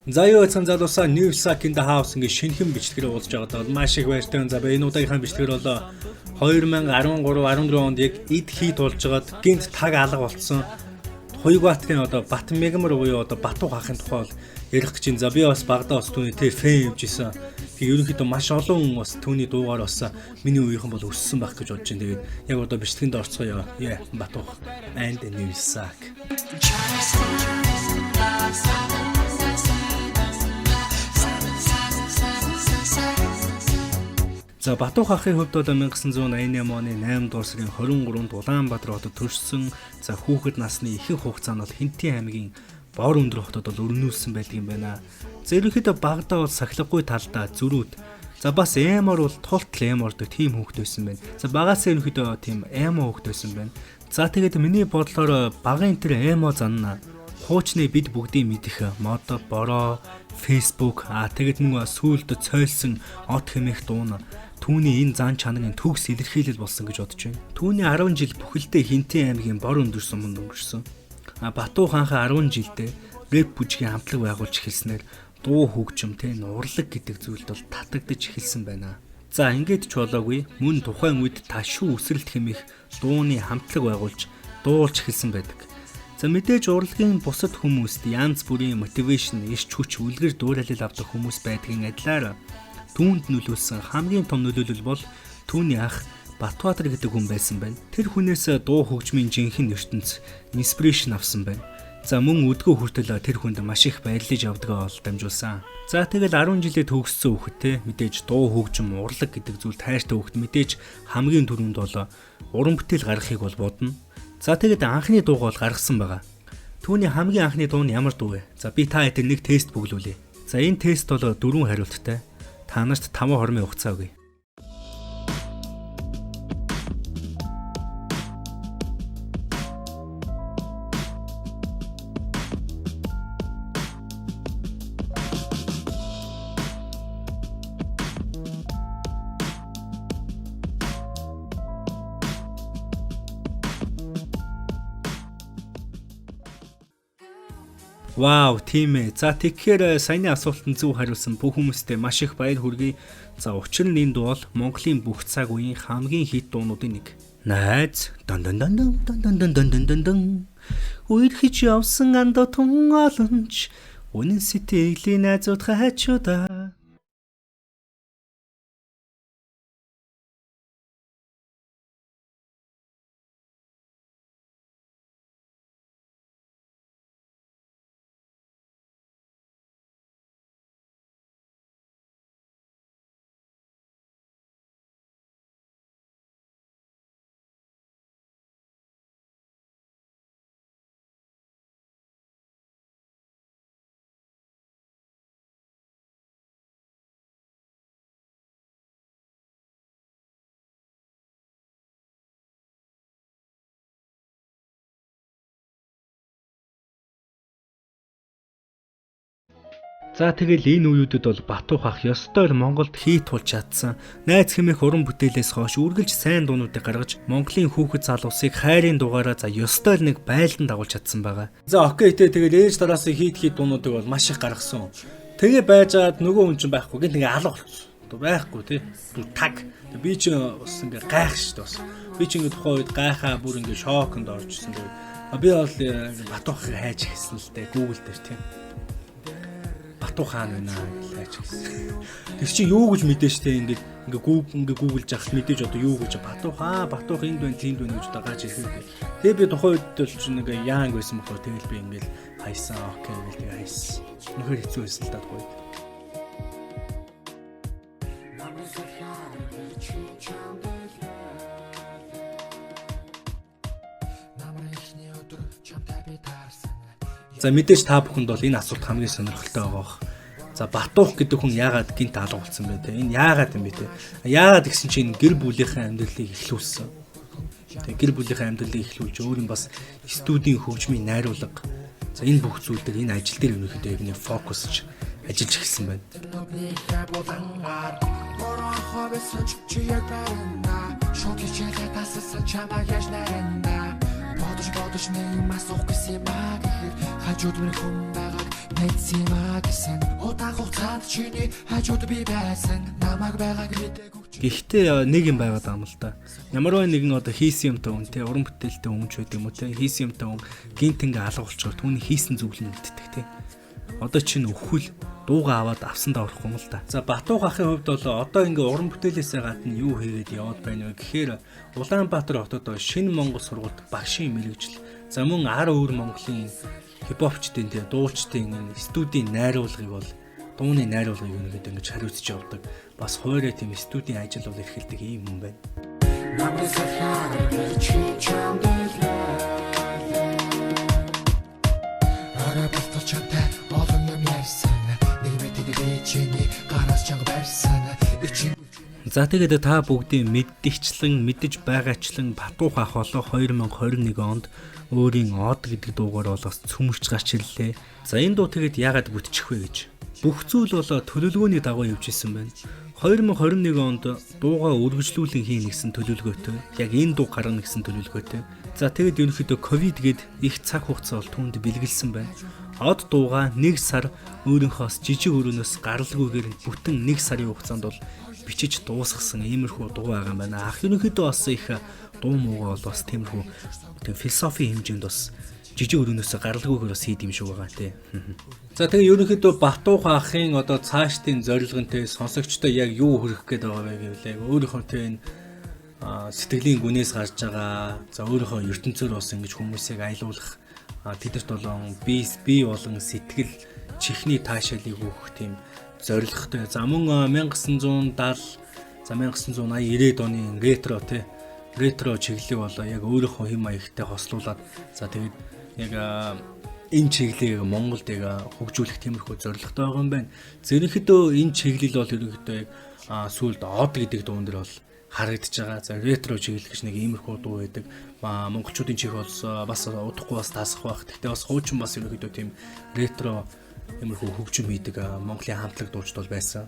Заяа эцэн залуусаа New Sack in the House ингээ шинэхэн бичлэгээр уулзж байгаа бол маш их баяртай. За энэ удаагийнхаа бичлэгээр бол 2013-14 онд яг эд хийд болж байгаад гинт таг алга болцсон. Хуйгбаатарын одоо Бат Мегмар буюу одоо Батух ахын тухай бол ярих гэж байна. За би бас багадаа бас түүний тэр фэн явжсэн. Тэгээ ерөнхийдөө маш олон бас түүний дуугаар бас миний үеийнхэн бол өссөн байх гэж бодож байна. Тэгээд яг одоо бичлэгэнд орцгоё. Батух and New Sack. За Батух ахын хувьд бол 1988 оны 8 дугаар сарын 23-нд Улаанбаатар хотод төрсөн. За хүүхэд насны ихэнх хугацаанд бол Хинтэн аймгийн Бор өндөр хотод бол өрнүүлсэн байдаг юм байна. За ерөнхийдөө багадаа бол сахилгагүй талдаа зүрүүд. За бас эмор бол тултал эмордог тийм хүүхэд байсан байна. За багаас ерөнхийдөө тийм эмо хүүхэд байсан байна. За тэгээд миний бодлоор багын тэр эмо занна хуучны бид бүгдийг мэдэх мод, бороо, Facebook тэгээд мөн сүүлд цойлсон от хэмээх дуун түүний энэ зан чанарын төгс илэрхийлэл болсон гэж бодож байна. Түүний 10 жил бүхэлдээ Хинтэн аймгийн Бор өндөр суманд өнгөрсөн. Батух хаанхаа 10 жилдээ рэп бүжгийн хамтлаг байгуулж эхэлснээр дуу хөгжим нурлаг гэдэг зүйлд бол татагдж эхэлсэн байна. За ингээд ч болоогүй мөн тухайн үед ташуу үсрэлт хэмээх дууны хамтлаг байгуулж дуулж эхэлсэн байдаг. За мэдээж урлагийн бусад хүмүүст янз бүрийн мотивашн, иш хүч, үлгэр дуурайл авдаг хүмүүс байдгийн адилаар түүнд нөлөөлсөн хамгийн том нөлөөлөл бол түүний ах Батбаатар гэдэг хүн байсан байна. Тэр хүнээс дуу хөгжмийн жинхэнэ ертөнц инспирэшн авсан байна. За мөн өдгөө хүртэл тэр хүнд маш их баярлаж явдгаа бол дамжуулсан. За тэгэл 10 жилээ төгссөн хүүхэдтэй мэдээж дуу хөгжим, урлаг гэдэг зүйл тайртай хүүхэд мэдээж хамгийн түрүүнд бол уран бүтээл гаргахыг бол бодно. За тэгээд анхны дууг бол гаргасан байгаа. Түүний хамгийн анхны дуу нь ямар дуу вэ? За би та хэдэн нэг тест бүглүүлье. За энэ тест бол 4 хариулттай. Та нарт 5 хормын хугацаа өгье. Вау, тийм ээ. За тэгэхээр саяны асуултанд зөв хариулсан бүх хүмүүстээ маш их баяр хүргэе. За учир нь энэ дуу бол Монголын бүх цаг үеийн хамгийн хит дуунуудын нэг. Найз дан дан дан дан дан дан дан дан дан. Үерхэж явсан андотон олонч үнэн сэтгэлийн найзууд хачуудаа. За тэгэл энэ үеүүдэд бол Батух ах ёстой л Монголд хийт тулж чадсан. Найз хэмээх уран бүтээлээс хойш үргэлж сайн дуунуудыг гаргаж Монголын хүүхэд залуусыг хайрын дугаараа ёстой л нэг байлдан дагуулж чадсан байгаа. За окей тэгэл ээж тараас хийт дуунуудыг бол маш их гаргасан. Тэгээ байжгаад нөгөө хүн чинь байхгүй гэх нэг алга болчихсон. Байхгүй тий. Таг. Би ч бас ингээ гайх шүү дээ бас. Би ч ингээ тухайн үед гайхаа бүр ингээ шоконд оржсэн. Би бол Батухыг хайж хэлсэн л дээ Google дээр тий. Батух хаан байна гэж хайж хэлсэн. Тэр чи юу гэж мэдэн штэ ингээ гуглж авах мэдээж одоо юу гэж Батух энд байна тиймд байна гэж дагааж хэлсэн. Тэгээ би тухайн үед бол чи нэг яанг байсан бохоо тэгэл би ингээл хайсан окей гэл тэгээ хайсан. Нөхөр хэцүү байсан л даа гоё. За мэдээж та бүхэнд бол энэ асуулт хамгийн сонирхолтой байгаа. За Батух гэдэг хүн яагаад гинт алга болсон бэ те? Энэ яагаад юм бэ те? Яагаад гэсэн чинь гэр бүлийнхээ амьдралыг эхлүүлсэн. Тэгээ гэр бүлийнхээ амьдралыг эхлүүлж өөр нь бас студийн хөгжмийн найруулга. За энэ бүх зүйл дээр энэ ажил дээр өнөөхдөө яг нэг фокусж ажиллаж эхэлсэн байна. Бодож нэг масуух гэсэн юм аа гэхээр хажууд минь хүн байгаад Нэцсиймаа гэсэн удаан хугацаанд чиний хажууд би байсан намайг байгааг мэдээгүй. Гэхдээ нэг юм байгаад байгаа юм л да. Ямарваа нэгэн одоо хийсэн юмтай хүн те уран бүтээлтэй хүн ч байдаг юм уу те хийсэн юмтай хүн гинт ингээ алга болчихоор түүний хийсэн зүйл нь мэддэг те. Одоо чинь өхвөл дууга аваад авсандаа орохгүй юм л да. За Батууг ахын хувьд бол одоо ингээ уран бүтээлээсээ гадна юу хийгээд яваад байна вэ гэхээр Улаанбаатар хотод шинэ Монгол сургуульд багшийн мэргэжил за мөн 10 өөр Монголын хипхопчдын те дуулчдын студийн найруулгыг бол дууны найруулгыг ингээд ингэж хариуцж явдаг. Бас хоорой тийм студийн ажил бол эрхэлдэг ийм хүн байна. За тэгээд та бүгдийн мэддэгчлэн мэдэж байгаачлан Батуух ах болоо 2021 онд өөрийн Од гэдэг дуугаар бол бас цөмөрч гарч ирлээ. За энэ дуу тэгээд яагаад бүтчих вэ гэж. Бүх зүйл бол төлөвлөгөөний дагуу явж исэн байна. 2021 онд дуугаа үргэлжлүүлэн хийнэ гэсэн төлөвлөгөөтэй. Яг энэ дуу гаргана гэсэн төлөвлөгөөтэй. За тэгээд ерөнхийдөө ковид гээд их цаг хугацаа бол түүнд бэлгэлсэн байна. Од дуугаа 1 сар өөрийнхөөс жижиг өрөөнөөс гаралгүйгээр бүтэн 1 сарын хугацаанд бол бичиж дуусгасан иймэрхүү дуу байгаа юм байна. Ах ерөнхийдөө бас их дуу муугаа бол бас тиймэрхүү тийм философи хэмжээнд бас жижиг өрөөнөөс гаралгүйгээр бас хийд юм шиг байгаа тий. За тэгээ ерөнхийдөө Батуух ахын одоо цаашдын зорилгонтэй сонсогчдоо яг юу хүргэх гээд байгаа вэ гэвэл өөрийнхөө тийм сэтгэлийн гүнээс гарч байгаа. За өөрийнхөө ертөнцөөр бас ингэж хүмүүсийг аялуулах тэдэрт болон би болон сэтгэл чихний таашаалыг өгөх тийм зорилготой. За мөн 1970 за 1980 90-ад оны ретро тий ретро чиглэлийг болоо яг өөрийнхөө хэм маягтай хослуулад за тэгээд яг энэ чиглэлийг Монголд яг хөгжүүлэх тиймэрхүү зорилготой байгаа юм байна. Зэрэгдөө энэ чиглэл бол ерөнхийдөө яг сүүлд Од гэдэг дуун дээр бол харагдаж байгаа. За ретро чиглэл гэж нэг иймэрхүү дуу байдаг. Монголчуудын чих бас удахгүй бас таасах байх. Гэхдээ бас хуучин бас ерөнхийдөө тийм ретро иймэрхүү хөгжим хийдэг Монголын хамтлаг дуучид бол байсан.